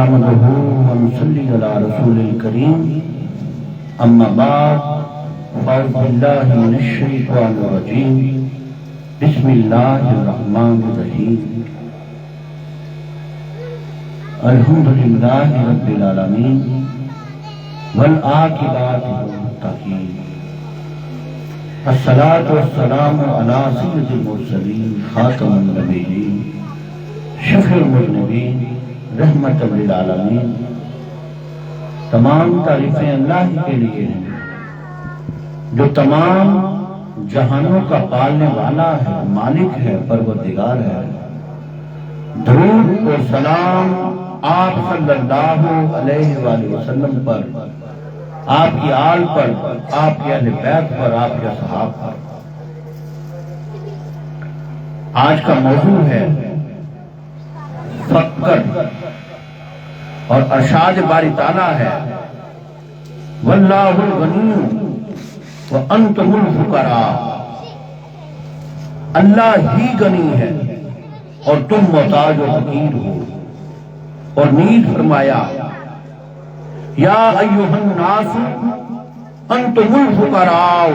نحمده ونصلي على رسول الكريم اما بعد فاعوذ بالله من الشيطان الرجيم بسم الله الرحمن الرحيم الحمد لله رب العالمين والعاقبۃ للمتقین الصلاۃ والسلام علی سید المرسلین خاتم النبیین شفیع المذنبین رحمت للعالمین۔ تمام تعریفیں اللہ کے لیے ہیں جو تمام جہانوں کا پالنے والا ہے، مالک ہے، پروردگار ہے۔ درود و سلام آپ صلی اللہ علیہ وآلہ وسلم پر، آپ کی آل پر، آپ کی اہل بیت پر، آپ کے اصحاب پر۔ آج کا موضوع ہے فقر، اور ارشاد باری تعالیٰ ہے واللہ الغنی وانتم الفقراء، اللہ ہی غنی ہے اور تم محتاج و فقیر ہو۔ اور نیز فرمایا یا ایھا الناس انتم الفقراء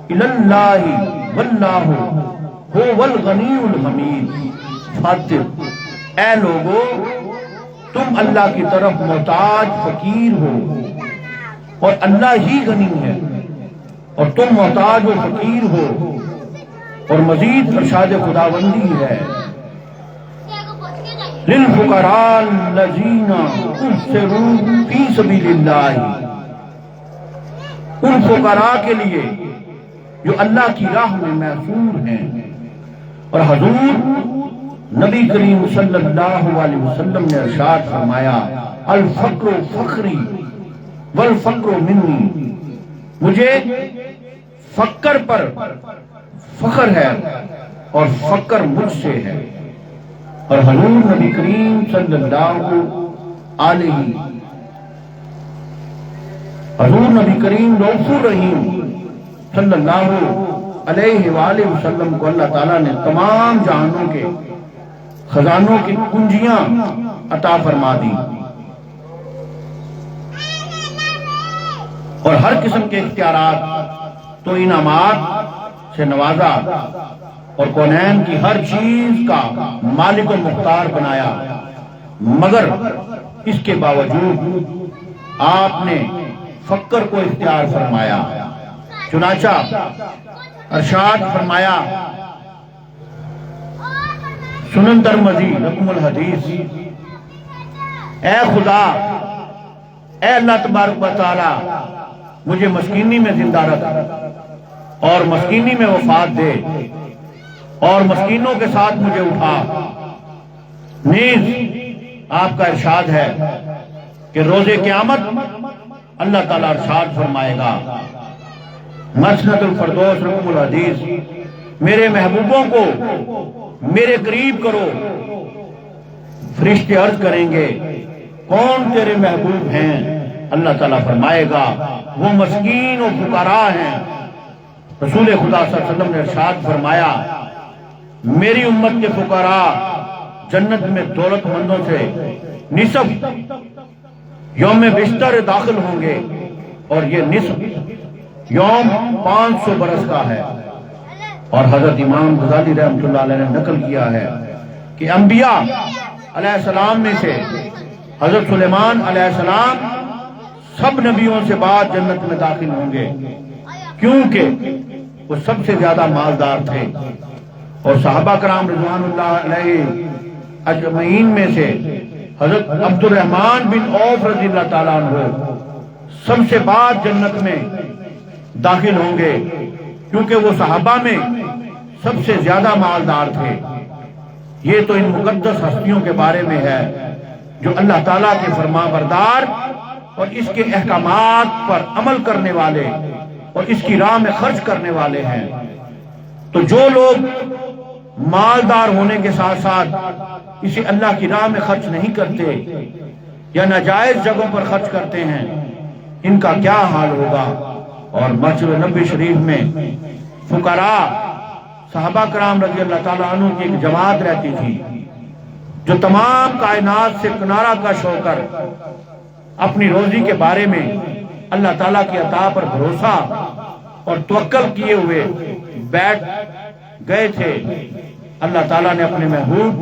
الی اللہ واللہ ھو الغنی الحمید۔ فاتح، اے لوگو تم اللہ کی طرف محتاج فقیر ہو اور اللہ ہی غنی ہے اور تم محتاج و فقیر ہو۔ اور مزید ارشاد خداوندی ہے للفقراء الذین احصروا فی سبیل اللہ، ان فقراء کے لیے جو اللہ کی راہ میں محصور ہیں۔ اور حضور نبی کریم صلی اللہ علیہ وسلم نے ارشاد فرمایا الفقر فخری والفقر منی، مجھے فقر پر فخر ہے اور فقر مجھ سے ہے۔ اور حضور نبی کریم صلی اللہ رؤوف الرحیم صلی اللہ علیہ وآلہ وسلم کو اللہ تعالیٰ نے تمام جہانوں کے خزانوں کی کنجیاں عطا فرما دی اور ہر قسم کے اختیارات تو انعامات سے نوازا اور کونین کی ہر چیز کا مالک و مختار بنایا، مگر اس کے باوجود آپ نے فقر کو اختیار فرمایا۔ چنانچہ ارشاد فرمایا سنن ترمذی رقم الحدیث، اے خدا، اے اللہ تبارک و تعالی مجھے مسکینی میں زندہ رکھ اور مسکینی میں وفات دے اور مسکینوں کے ساتھ مجھے اٹھا۔ نیز آپ کا ارشاد ہے کہ روز قیامت اللہ تعالیٰ ارشاد فرمائے گا مسند الفردوس رقم الحدیث، میرے محبوبوں کو میرے قریب کرو۔ فرشتے عرض کریں گے کون تیرے محبوب ہیں؟ اللہ تعالیٰ فرمائے گا وہ مسکین و فقراء ہیں۔ رسول خدا صلی اللہ علیہ وسلم نے ارشاد فرمایا میری امت کے فقراء جنت میں دولت مندوں سے نصف یوم بشتر داخل ہوں گے، اور یہ نصف یوم 500 برس کا ہے۔ اور حضرت امام غزالی رحمۃ اللہ علیہ نے نقل کیا ہے کہ انبیاء علیہ السلام میں سے حضرت سلیمان علیہ السلام سب نبیوں سے بعد جنت میں داخل ہوں گے، کیونکہ وہ سب سے زیادہ مالدار تھے۔ اور صحابہ کرام رضوان اللہ علیہ اجمعین میں سے حضرت عبد الرحمن بن عوف رضی اللہ تعالیٰ عنہ سب سے بعد جنت میں داخل ہوں گے، کیونکہ وہ صحابہ میں سب سے زیادہ مالدار تھے۔ یہ تو ان مقدس ہستیوں کے بارے میں ہے جو اللہ تعالیٰ کے فرما بردار اور اس کے احکامات پر عمل کرنے والے اور اس کی راہ میں خرچ کرنے والے ہیں۔ تو جو لوگ مالدار ہونے کے ساتھ ساتھ اسے اللہ کی راہ میں خرچ نہیں کرتے یا ناجائز جگہوں پر خرچ کرتے ہیں، ان کا کیا حال ہوگا۔ اور مسجد نبوی شریف میں فقراء صحابہ کرام رضی اللہ تعالیٰ عنہ کی ایک جماعت رہتی تھی جو تمام کائنات سے کنارہ کش ہو کر اپنی روزی کے بارے میں اللہ تعالیٰ کی عطا پر بھروسہ اور توکل کیے ہوئے بیٹھ گئے تھے، اللہ تعالیٰ نے اپنے محبوب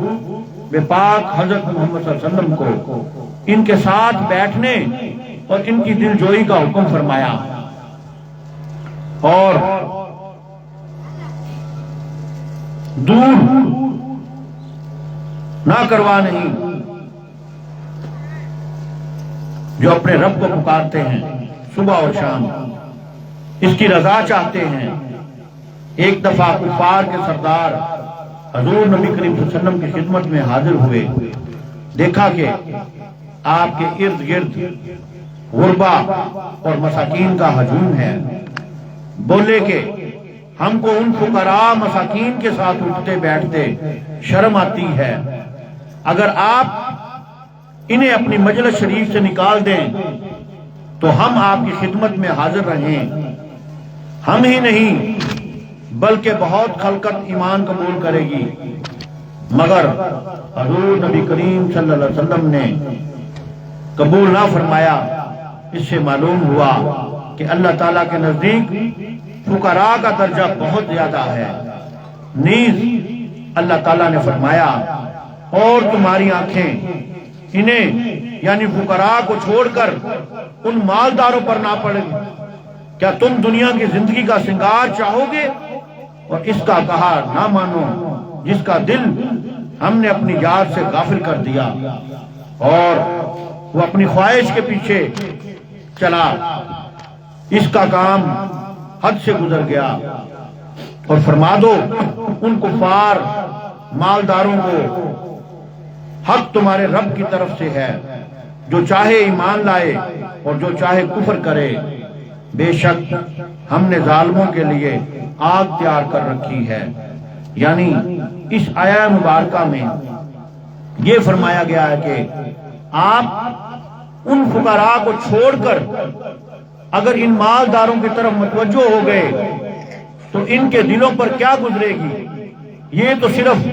بے پاک حضرت محمد صلی اللہ علیہ وسلم کو ان کے ساتھ بیٹھنے اور ان کی دل جوئی کا حکم فرمایا، اور دور نہ کروا نہیں، جو اپنے رب کو پکارتے ہیں صبح اور شام، اس کی رضا چاہتے ہیں۔ ایک دفعہ کفار کے سردار حضور نبی کریم صلی اللہ علیہ وسلم کی خدمت میں حاضر ہوئے، دیکھا کہ آپ کے ارد گرد غربا اور مساکین کا ہجوم ہے، بولے کہ ہم کو ان فقراء مساکین کے ساتھ اٹھتے بیٹھتے شرم آتی ہے، اگر آپ انہیں اپنی مجلس شریف سے نکال دیں تو ہم آپ کی خدمت میں حاضر رہیں، ہم ہی نہیں بلکہ بہت خلقت ایمان قبول کرے گی۔ مگر حضور نبی کریم صلی اللہ علیہ وسلم نے قبول نہ فرمایا۔ اس سے معلوم ہوا کہ اللہ تعالیٰ کے نزدیک فقراء کا درجہ بہت زیادہ ہے۔ نیز اللہ تعالیٰ نے فرمایا اور تمہاری آنکھیں انہیں یعنی فقراء کو چھوڑ کر ان مالداروں پر نہ پڑے، کیا تم دنیا کی زندگی کا سنگار چاہو گے اور اس کا کہا نہ مانو جس کا دل ہم نے اپنی یاد سے غافل کر دیا اور وہ اپنی خواہش کے پیچھے چلا، اس کا کام حد سے گزر گیا۔ اور فرما دو ان کفار مالداروں کو حق تمہارے رب کی طرف سے ہے، جو چاہے ایمان لائے اور جو چاہے کفر کرے، بے شک ہم نے ظالموں کے لیے آگ تیار کر رکھی ہے۔ یعنی اس آیہ مبارکہ میں یہ فرمایا گیا ہے کہ آپ ان فقراء کو چھوڑ کر اگر ان مالداروں کی طرف متوجہ ہو گئے تو ان کے دلوں پر کیا گزرے گی؟ یہ تو صرف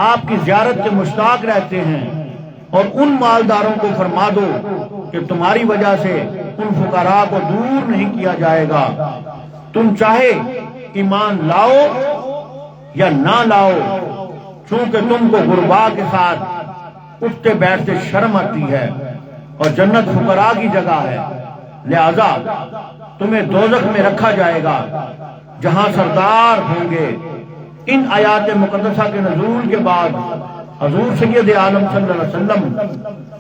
آپ کی زیارت کے مشتاق رہتے ہیں، اور ان مالداروں کو فرما دو کہ تمہاری وجہ سے ان فقراء کو دور نہیں کیا جائے گا، تم چاہے ایمان لاؤ یا نہ لاؤ، چونکہ تم کو غرباء کے ساتھ اٹھتے بیٹھتے شرم آتی ہے اور جنت فقراء کی جگہ ہے، لہذا تمہیں دوزخ میں رکھا جائے گا جہاں سردار ہوں گے۔ ان آیات مقدسہ کے نزول کے بعد حضور سید عالم صلی اللہ علیہ وسلم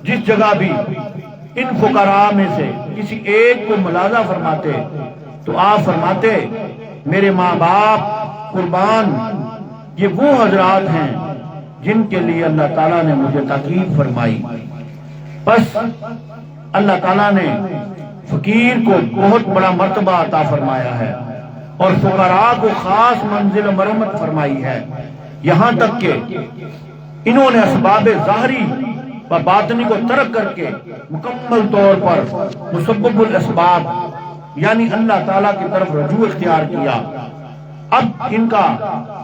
جس جگہ بھی ان فقراء میں سے کسی ایک کو ملاحظہ فرماتے تو آپ فرماتے میرے ماں باپ قربان، یہ وہ حضرات ہیں جن کے لیے اللہ تعالیٰ نے مجھے تاکید فرمائی۔ بس اللہ تعالیٰ نے فقیر کو بہت بڑا مرتبہ عطا فرمایا ہے اور فقراء کو خاص منزل و مرمت فرمائی ہے، یہاں تک کہ انہوں نے اسباب ظاہری و باطنی کو ترک کر کے مکمل طور پر مسبب الاسباب یعنی اللہ تعالیٰ کی طرف رجوع اختیار کیا۔ اب ان کا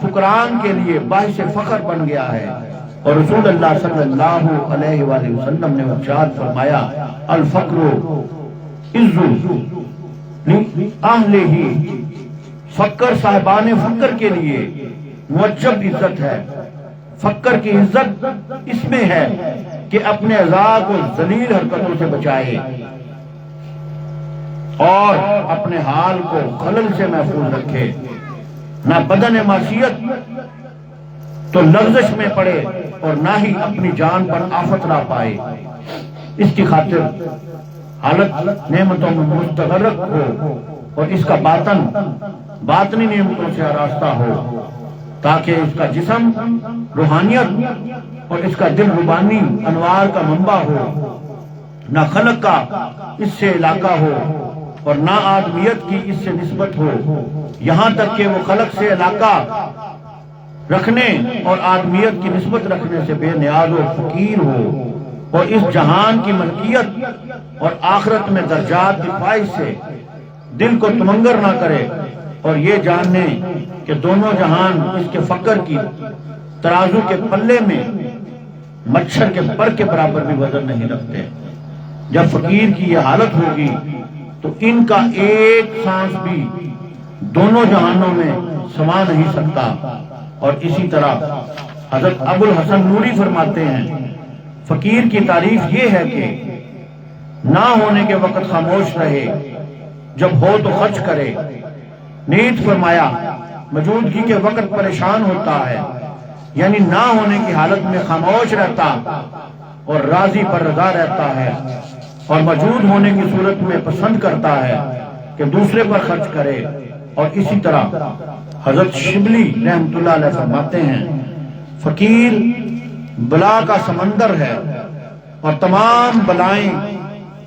فقران کے لیے باعث فخر بن گیا ہے، اور رسول اللہ صلی اللہ علیہ وآلہ وسلم نے ارشاد فرمایا الفقر عز لأہلہ، فقر صاحبان فقر کے لیے موجب عزت ہے۔ فقر کی عزت اس میں ہے کہ اپنے اعضاء کو ذلیل حرکتوں سے بچائے اور اپنے حال کو خلل سے محفوظ رکھے، نہ بدن معصیت تو لغزش میں پڑے اور نہ ہی اپنی جان پر آفت لا پائے۔ اس کی خاطر حالت نعمتوں میں مستغرق ہو اور اس کا باطن باطنی نعمتوں سے آراستہ ہو، تاکہ اس کا جسم روحانیت اور اس کا دل ربانی انوار کا منبع ہو، نہ خلق کا اس سے علاقہ ہو اور نہ آدمیت کی اس سے نسبت ہو، یہاں تک کہ وہ خلق سے علاقہ رکھنے اور آدمیت کی نسبت رکھنے سے بے نیاز و فقیر ہو، اور اس جہان کی ملکیت اور آخرت میں درجات کی خواہش سے دل کو تمنگر نہ کرے، اور یہ جاننے کہ دونوں جہان اس کے فقر کی ترازو کے پلے میں مچھر کے پر کے برابر بھی وزن نہیں رکھتے۔ جب فقیر کی یہ حالت ہوگی تو ان کا ایک سانس بھی دونوں جہانوں میں سما نہیں سکتا۔ اور اسی طرح حضرت ابو الحسن نوری فرماتے ہیں فقیر کی تعریف یہ ہے کہ نہ ہونے کے وقت خاموش رہے، جب ہو تو خرچ کرے۔ نیت فرمایا موجودگی کے وقت پریشان ہوتا ہے، یعنی نہ ہونے کی حالت میں خاموش رہتا اور راضی پر رضا رہتا ہے، اور موجود ہونے کی صورت میں پسند کرتا ہے کہ دوسرے پر خرچ کرے۔ اور اسی طرح حضرت شبلی رحمۃ اللہ علیہ فرماتے ہیں فقیر بلا کا سمندر ہے اور تمام بلائیں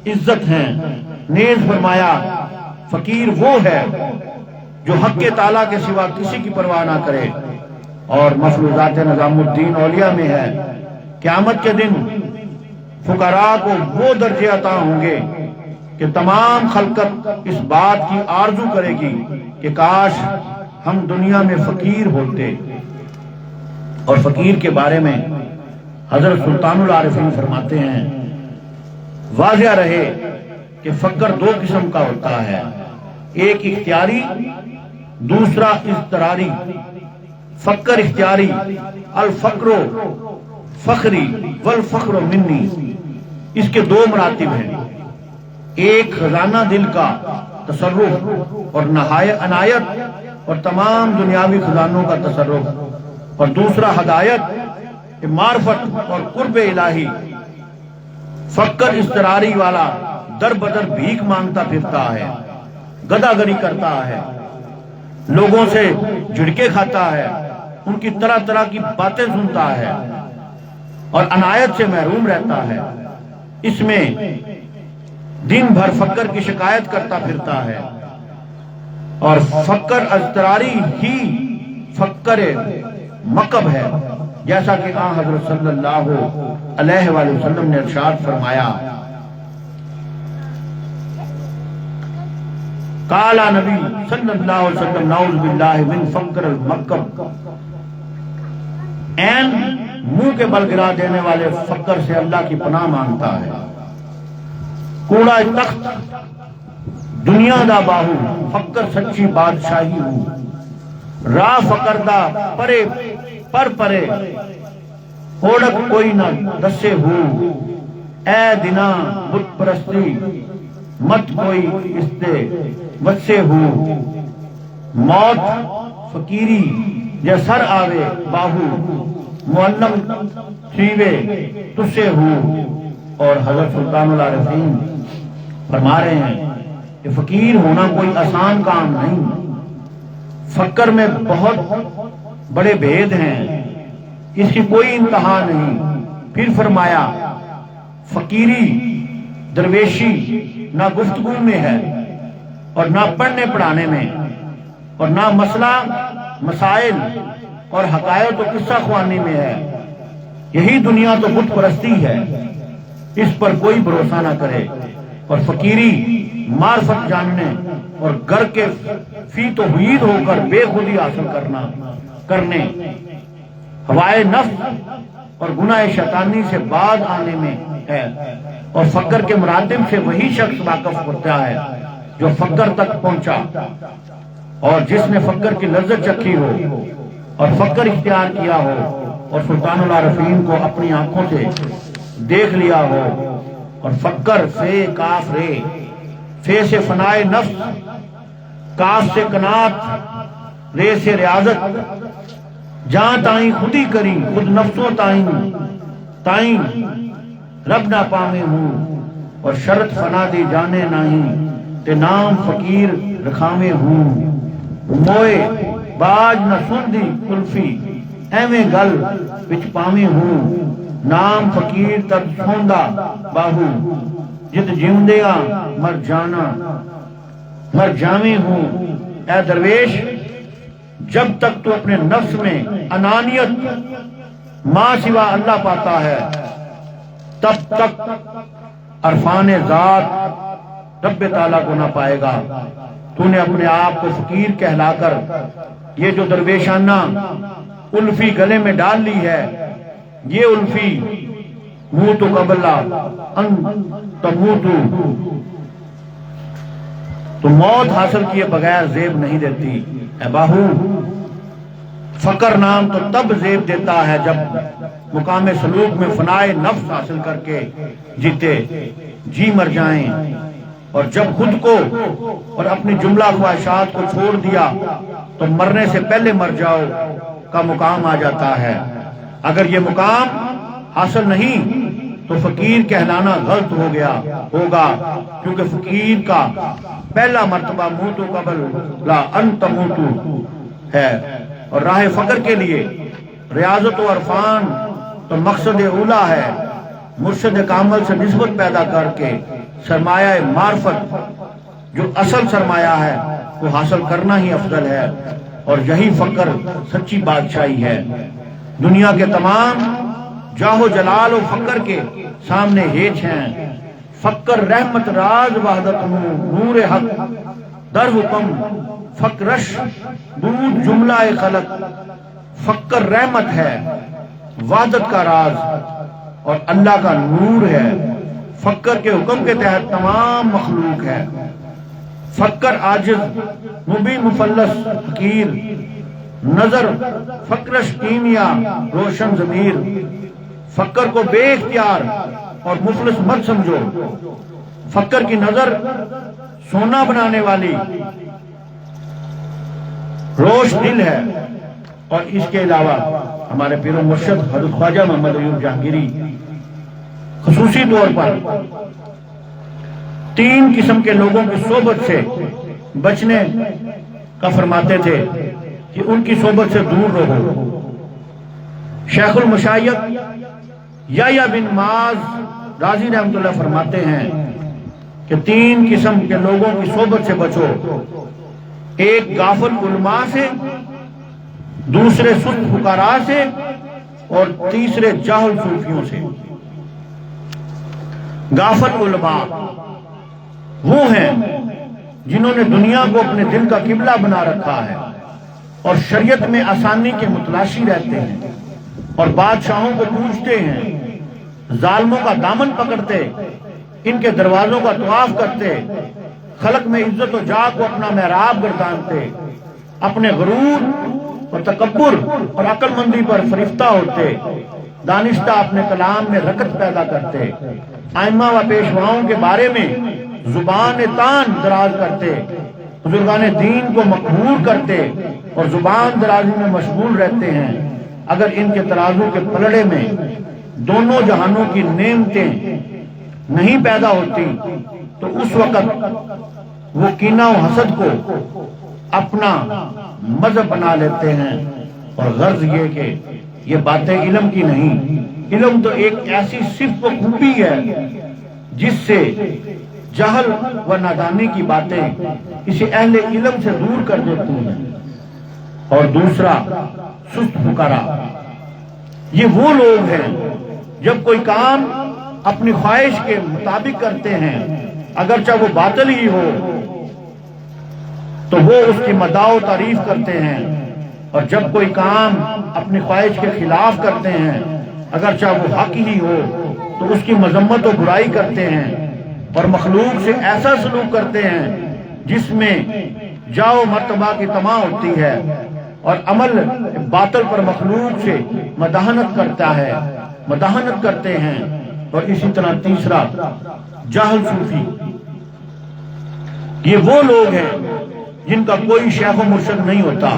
عزت ہیں۔ نیز فرمایا فقیر وہ ہے جو حق تعالیٰ کے سوا کسی کی پرواہ نہ کرے۔ اور مفروضات نظام الدین اولیاء میں ہے قیامت کے دن فقراء کو وہ درجے عطا ہوں گے کہ تمام خلقت اس بات کی آرزو کرے گی کہ کاش ہم دنیا میں فقیر ہوتے۔ اور فقیر کے بارے میں حضرت سلطان العارفین فرماتے ہیں واضح رہے کہ فقر دو قسم کا ہوتا ہے، ایک اختیاری، دوسرا اضطراری۔ فقر اختیاری الفقر فخری والفقر منی، اس کے دو مراتب ہیں، ایک خزانہ دل کا تصرف اور عنایت اور تمام دنیاوی خزانوں کا تصرف، اور دوسرا ہدایت معرفت اور قرب الہی۔ فقر اضطراری والا در بدر بھیک مانگتا پھرتا ہے، گدا گری کرتا ہے، لوگوں سے جھڑکے کھاتا ہے، ان کی طرح طرح کی باتیں سنتا ہے اور عنایت سے محروم رہتا ہے۔ اس میں دن بھر فقر کی شکایت کرتا پھرتا ہے، اور فقر اضطراری ہی فقر مکب ہے، جیسا کہ حضرت صلی اللہ علیہ وآلہ وسلم نے ارشاد فرمایا قالا نبی صلی اللہ علیہ وسلم نعوذ باللہ من فقر المکب، این منہ کے بل گرا دینے والے فقر سے اللہ کی پناہ مانگتا ہے۔ کوڑا تخت دنیا دا باہو، فقر سچی بادشاہی ہوں، راہ فقر دا پرے پر پرے، اوڑک کوئی نہ دسے ہو، اے دنا بت پرستی مت کوئی استے وسے ہو، موت فقیری جے سر آوے باہو، معلم سیوے تسے ہو۔ اور حضرت سلطان العارفین فرما رہے ہیں کہ فقیر ہونا کوئی آسان کام نہیں، فقر میں بہت بڑے بھید ہیں، اس کی کوئی انتہا نہیں۔ پھر فرمایا فقیری درویشی نہ گفتگو میں ہے اور نہ پڑھنے پڑھانے میں، اور نہ مسئلہ مسائل اور حقائق و قصہ خوانی میں ہے۔ یہی دنیا تو بت پرستی ہے، اس پر کوئی بھروسہ نہ کرے۔ اور فقیری معرفت جاننے اور گھر کے فی توحید ہو کر بے خودی حاصل کرنے، ہوائے نفس اور گناہ شیطانی سے باز آنے میں ہے۔ اور فقر کے مراتب سے وہی شخص واقف ہوتا ہے جو فقر تک پہنچا، اور جس نے فقر کی لذت چکھی ہو اور فقر اختیار کیا ہو اور سلطان العارفین کو اپنی آنکھوں سے دیکھ لیا ہو۔ اور فقر فے کاف رے، فے سے فنائے نفس، کاف سے قناعت، رے سے ریاضت، جہاں تائیں خودی کری خود نفسوں تائیں رب نہ پاویں ہوں، اور شرط فنا دی جانے نہیں تے نام فقیر رکھاویں ہوں، موئے باج نہ سن دی کلفی ایویں گل وچ پاویں ہوں، نام فقیر تر سوندا باہو، جت جیوندیاں مر جاویں ہوں۔ اے درویش، جب تک تو اپنے نفس میں انانیت ماں سوا اللہ پاتا ہے، تب تک عرفان ذات رب تعالیٰ کو نہ پائے گا۔ تو نے اپنے آپ کو فقیر کہلا کر یہ جو درویشانہ الفی گلے میں ڈال لی ہے، یہ الفی موتو قبل ان تموتو، تو موت حاصل کیے بغیر زیب نہیں دیتی۔ اے باہو، فقر نام تو تب زیب دیتا ہے جب مقام سلوک میں فنائے نفس حاصل کر کے جیتے جی مر جائیں، اور جب خود کو اور اپنی جملہ خواہشات کو چھوڑ دیا تو مرنے سے پہلے مر جاؤ کا مقام آ جاتا ہے۔ اگر یہ مقام حاصل نہیں تو فقیر کہلانا غلط ہو گیا ہوگا، کیونکہ فقیر کا پہلا مرتبہ موتو قبل لا ان تموتو ہے، اور راہ فقر کے لیے ریاضت و عرفان تو مقصد اولا ہے۔ مرشد کامل سے نسبت پیدا کر کے سرمایہ معرفت جو اصل سرمایہ ہے وہ حاصل کرنا ہی افضل ہے، اور یہی فقر سچی بادشاہی ہے۔ دنیا کے تمام جاہ و جلال و فقر کے سامنے ہیچ ہیں۔ فقر رحمت راز وحدت نور حق در حکم فقرش بود جملہ خلق۔ فقر رحمت ہے، وحدت کا راز اور اللہ کا نور ہے، فقر کے حکم کے تحت تمام مخلوق ہے۔ فقر عاجز مبین مفلس حقیر نظر فقرش کیمیا روشن ضمیر۔ فقر کو بے اختیار اور مفلس مت سمجھو، فقر کی نظر سونا بنانے والی روش دل ہے۔ اور اس کے علاوہ ہمارے پیر و مرشد حضرت خواجہ محمد ایوب جہانگیری خصوصی طور پر 3 قسم کے لوگوں کی صحبت سے بچنے کا فرماتے تھے کہ ان کی صحبت سے دور رہو۔ شیخ المشایخ یحییٰ بن معاذ رازی رحمۃ اللہ فرماتے ہیں کہ 3 قسم کے لوگوں کی صحبت سے بچو، ایک غافل علماء سے، دوسرے سست فقراء سے، اور تیسرے جاہل صوفیوں سے۔ غافل علماء وہ ہیں جنہوں نے دنیا کو اپنے دل کا قبلہ بنا رکھا ہے اور شریعت میں آسانی کے متلاشی رہتے ہیں، اور بادشاہوں کو پوجتے ہیں، ظالموں کا دامن پکڑتے، ان کے دروازوں کا طواف کرتے، خلق میں عزت و جاہ کو اپنا محراب گردانتے، اپنے غرور اور تکبر اور عقل مندی پر فریفتہ ہوتے، دانشتہ اپنے کلام میں رکت پیدا کرتے، ائمہ و پیشواؤں کے بارے میں زبان تان دراز کرتے، بزرگان دین کو مقبول کرتے اور زبان درازی میں مشغول رہتے ہیں۔ اگر ان کے ترازو کے پلڑے میں دونوں جہانوں کی نعمتیں نہیں پیدا ہوتی تو اس وقت وہ کینہ و حسد کو اپنا مذہب بنا لیتے ہیں، اور غرض یہ کہ یہ باتیں علم کی نہیں، علم تو ایک ایسی صفت و خوبی ہے جس سے جہل و نادانی کی باتیں کسی اہل علم سے دور کر دیتی ہیں۔ اور دوسرا سست فقراء، یہ وہ لوگ ہیں جب کوئی کام اپنی خواہش کے مطابق کرتے ہیں، اگرچہ وہ باطل ہی ہو تو وہ اس کی مداح و تعریف کرتے ہیں، اور جب کوئی کام اپنی خواہش کے خلاف کرتے ہیں، اگرچہ وہ حق ہی ہو تو اس کی مذمت و برائی کرتے ہیں، اور مخلوق سے ایسا سلوک کرتے ہیں جس میں جاہ و مرتبہ کی طمع ہوتی ہے، اور عمل باطل پر مخلوق سے مداحنت کرتے ہیں۔ اور اسی طرح تیسرا جاہل صوفی، یہ وہ لوگ ہیں جن کا کوئی شیخ و مرشد نہیں ہوتا۔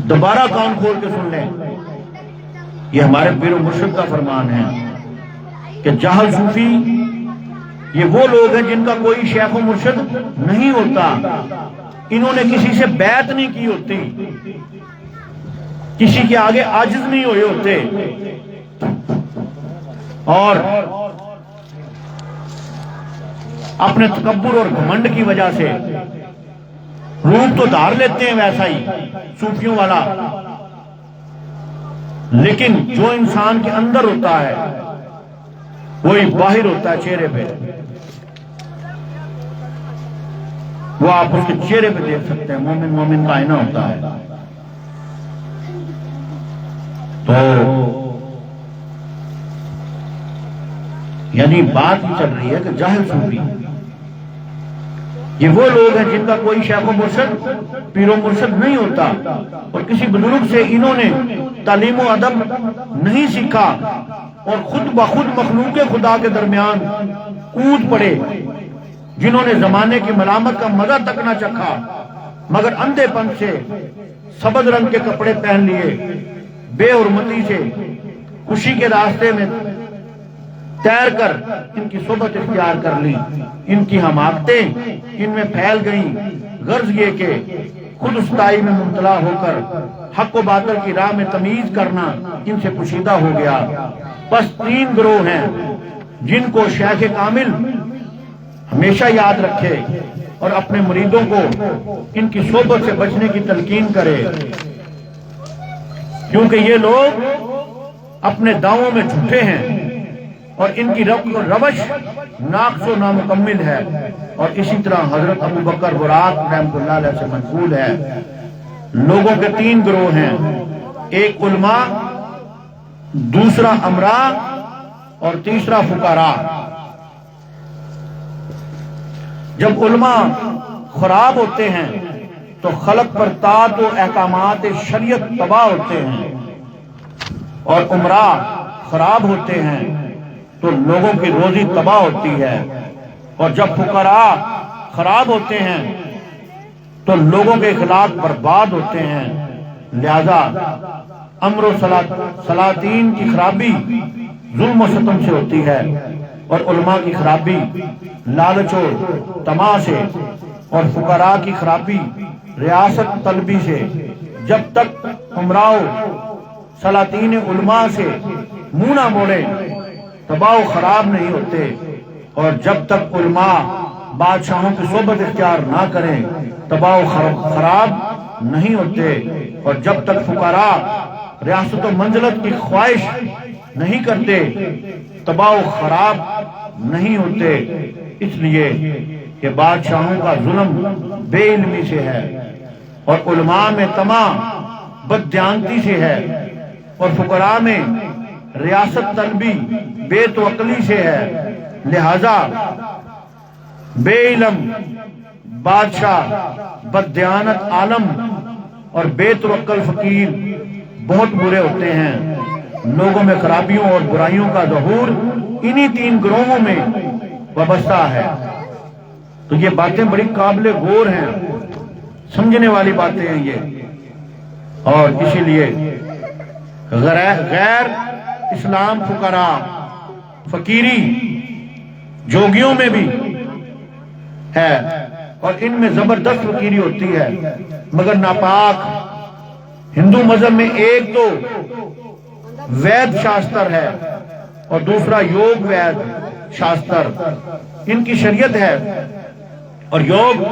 دوبارہ کان کھول کے سن لیں، یہ ہمارے پیر و مرشد کا فرمان ہے کہ جاہل صوفی یہ وہ لوگ ہیں جن کا کوئی شیخ و مرشد نہیں ہوتا، انہوں نے کسی سے بیعت نہیں کی ہوتی، کسی کے آگے عاجز نہیں ہوئے ہوتے، اور اپنے تکبر اور گھمنڈ کی وجہ سے روپ تو دھار لیتے ہیں ویسا ہی صوفیوں والا، لیکن جو انسان کے اندر ہوتا ہے وہی باہر ہوتا ہے چہرے پہ، وہ آپ اس کے چہرے پہ دیکھ سکتے ہیں۔ مومن کا آئینہ ہوتا ہے۔ تو یعنی بات ہی چل رہی ہے کہ جاہل صوفی یہ وہ لوگ ہیں جن کا کوئی شیخ و مرشد پیر و مرشد نہیں ہوتا، اور کسی بزرگ سے انہوں نے تعلیم و ادب نہیں سیکھا، اور خود بخود مخلوق خدا کے درمیان کود پڑے، جنہوں نے زمانے کی ملامت کا مزہ تک نہ چکھا، مگر اندھے پن سے سبز رنگ کے کپڑے پہن لیے، بے حرمتی سے خوشی کے راستے میں تیر کر ان کی صحبت اختیار کر لی، ان کی حماقتیں ان میں پھیل گئیں، غرض یہ کہ خود استائی میں مبتلا ہو کر حق و باطل کی راہ میں تمیز کرنا ان سے پوشیدہ ہو گیا۔ بس 3 گروہ ہیں جن کو شیخ کامل ہمیشہ یاد رکھے اور اپنے مریدوں کو ان کی صحبت سے بچنے کی تلقین کرے، کیونکہ یہ لوگ اپنے دعووں میں جھوٹے ہیں اور ان کی روش ناقص و نامکمل ہے، اور اسی طرح حضرت ابو بکر براق رحمۃ اللہ علیہ سے منقول ہے۔ لوگوں کے 3 گروہ ہیں، ایک علماء، دوسرا امرا اور تیسرا فقراء۔ جب علماء خراب ہوتے ہیں تو خلق پر طاعت و احکامات شریعت تباہ ہوتے ہیں، اور امرا خراب ہوتے ہیں تو لوگوں کی روزی تباہ ہوتی ہے، اور جب فقراء خراب ہوتے ہیں تو لوگوں کے اخلاق برباد ہوتے ہیں۔ لہذا امر و سلاطین کی خرابی ظلم و ستم سے ہوتی ہے، اور علماء کی خرابی لالچ و طمع سے، اور فقراء کی خرابی ریاست طلبی سے۔ جب تک امراء سلاطین علماء سے منہ نہ موڑے تباہ و خراب نہیں ہوتے، اور جب تک علماء بادشاہوں کی صحبت اختیار نہ کریں تباہ و خراب نہیں ہوتے، اور جب تک فقراء ریاست و منزلت کی خواہش نہیں کرتے تباہ و خراب نہیں ہوتے۔ اس لیے کہ بادشاہوں کا ظلم بے علمی سے ہے، اور علماء میں طمع بددیانتی سے ہے، اور فقراء میں ریاست طلبی بے توکلی سے ہے۔ لہذا بے علم بادشاہ، بددیانت عالم اور بے توکل فقیر بہت برے ہوتے ہیں۔ لوگوں میں خرابیوں اور برائیوں کا ظہور انہی 3 گروہوں میں وابستہ ہے۔ تو یہ باتیں بڑی قابل غور ہیں، سمجھنے والی باتیں ہیں یہ، اور اسی لیے غیر اسلام فقراء فقیری جوگیوں میں بھی ہے، اور ان میں زبردست فقیری ہوتی ہے، مگر ناپاک ہندو مذہب میں ایک تو وید شاستر ہے اور دوسرا یوگ وید شاستر ان کی شریعت ہے، اور یوگ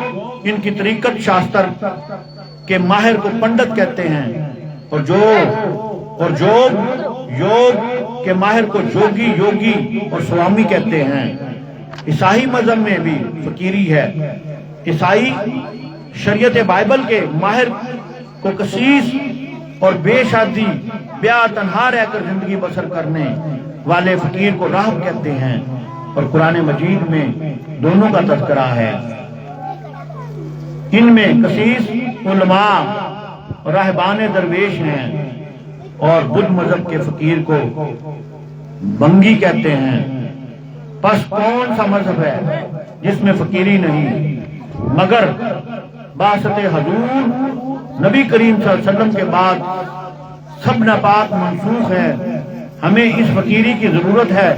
ان کی طریقت شاستر کے ماہر کو پنڈت کہتے ہیں، اور یوگ کے ماہر کو یوگی اور سوامی کہتے ہیں۔ عیسائی مذہب میں بھی فقیری ہے۔ عیسائی شریعت بائبل کے ماہر کو قسیس اور بے شادی بیاہ تنہا رہ کر زندگی بسر کرنے والے فقیر کو راہب کہتے ہیں، اور قرآن مجید میں دونوں کا تذکرہ ہے۔ ان میں قسیس علماء راہبان درویش ہیں، اور بدھ مذہب کے فقیر کو بنگی کہتے ہیں۔ پس کون سا مذہب ہے جس میں فقیری نہیں؟ مگر بعثت حضور نبی کریم صلی اللہ علیہ وسلم کے بعد سب ناپاک منسوخ ہے۔ ہمیں اس فقیری کی ضرورت ہے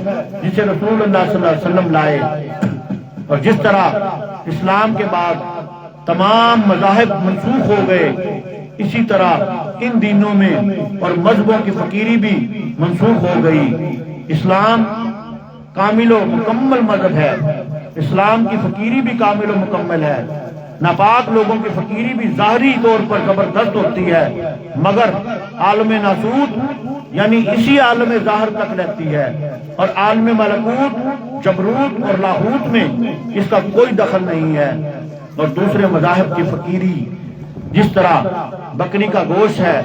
جسے رسول اللہ صلی اللہ علیہ وسلم لائے، اور جس طرح اسلام کے بعد تمام مذاہب منسوخ ہو گئے، اسی طرح ان دینوں میں اور مذہبوں کی فقیری بھی منسوخ ہو گئی۔ اسلام کامل و مکمل مذہب ہے، اسلام کی فقیری بھی کامل و مکمل ہے۔ ناپاک لوگوں کی فقیری بھی ظاہری طور پر زبردست ہوتی ہے، مگر عالم ناسوت یعنی اسی عالم ظاہر تک رہتی ہے، اور عالم ملکوت جبروت اور لاہوت میں اس کا کوئی دخل نہیں ہے۔ اور دوسرے مذاہب کی فقیری جس طرح بکری کا گوشت ہے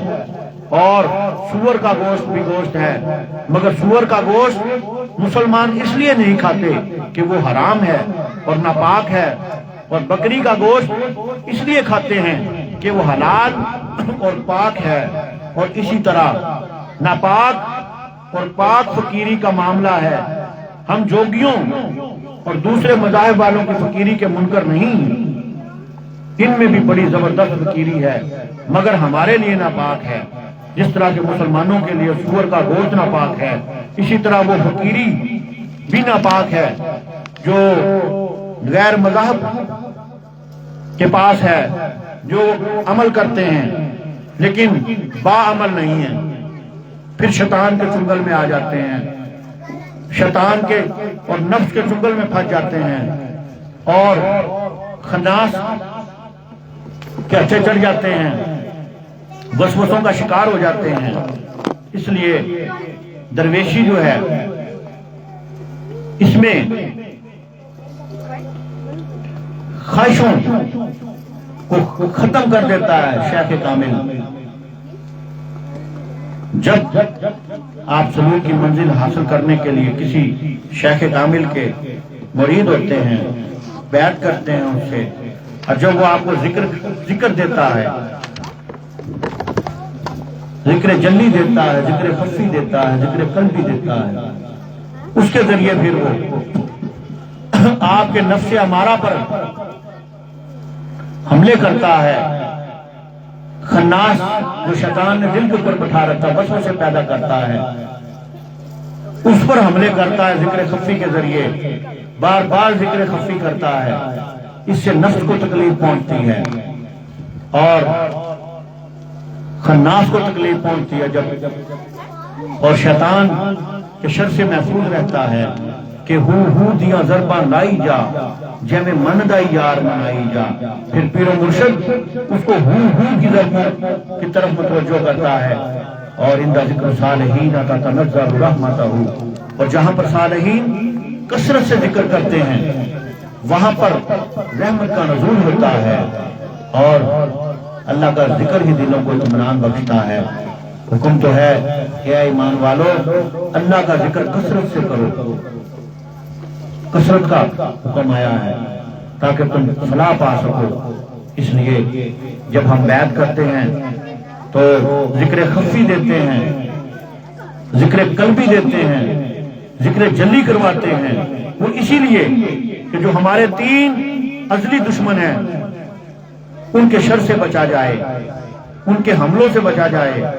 اور سور کا گوشت بھی گوشت ہے، مگر سور کا گوشت مسلمان اس لیے نہیں کھاتے کہ وہ حرام ہے اور ناپاک ہے، اور بکری کا گوشت اس لیے کھاتے ہیں کہ وہ حلال اور پاک ہے۔ اور اسی طرح ناپاک اور پاک فقیری کا معاملہ ہے۔ ہم جوگیوں اور دوسرے مذاہب والوں کی فقیری کے منکر نہیں، ان میں بھی بڑی زبردست فقیری ہے، مگر ہمارے لیے ناپاک ہے۔ جس طرح کے مسلمانوں کے لیے سور کا گوشت ناپاک ہے، اسی طرح وہ فقیری بھی ناپاک ہے جو غیر مذہب کے پاس ہے، جو عمل کرتے ہیں لیکن با عمل نہیں ہے، پھر شیطان کے چنگل میں آ جاتے ہیں، شیطان کے اور نفس کے چنگل میں پھنس جاتے ہیں اور خناس کے اچھے چڑھ جاتے ہیں، وسوسوں کا شکار ہو جاتے ہیں۔ اس لیے درویشی جو ہے اس میں خواہشوں کو ختم کر دیتا ہے شیخ کامل۔ جب آپ سلوک کی منزل حاصل کرنے کے لیے کسی شیخ کامل کے مرید ہوتے ہیں، بیعت کرتے ہیں ان سے، اور جب وہ آپ کو ذکر دیتا ہے، ذکر جلی دیتا ہے، ذکر خفی دیتا ہے، ذکر قلبی دیتا ہے، اس کے ذریعے پھر وہ آپ کے نفس امارہ پر حملے کرتا ہے۔ خناس جو شیطان نے دل کے اوپر بٹھا رکھا، وسوسے پیدا کرتا ہے، اس پر حملے کرتا ہے ذکر خفی کے ذریعے، بار بار ذکر خفی کرتا ہے، اس سے نفس کو تکلیف پہنچتی ہے اور خناس کو تکلیف پہنچتی ہے جب، اور شیطان کے شر سے محفوظ رہتا ہے کہ ہو دیا ضربہ لائی جا جے میں من دائی یار منائی جا۔ پھر پیر و مرشد اس کو ہو کی ضربوں کی طرف متوجہ کرتا ہے، اور اندہ ذکر صالحین کا تنزل رحمتہ، اور جہاں پر صالحین کثرت سے ذکر کرتے ہیں وہاں پر رحمت کا نزول ہوتا ہے، اور اللہ کا ذکر ہی دلوں کو اطمینان بخشتا ہے۔ حکم تو ہے کہ اے ایمان والو اللہ کا ذکر کثرت سے کرو، کثرت کا حکم آیا ہے تاکہ تم فلاح پا سکو۔ اس لیے جب ہم بیعت کرتے ہیں تو ذکر خفی دیتے ہیں، ذکر قلبی دیتے ہیں، ذکر جلی کرواتے ہیں، وہ اسی لیے کہ جو ہمارے تین ازلی دشمن ہیں ان کے شر سے بچا جائے، ان کے حملوں سے بچا جائے،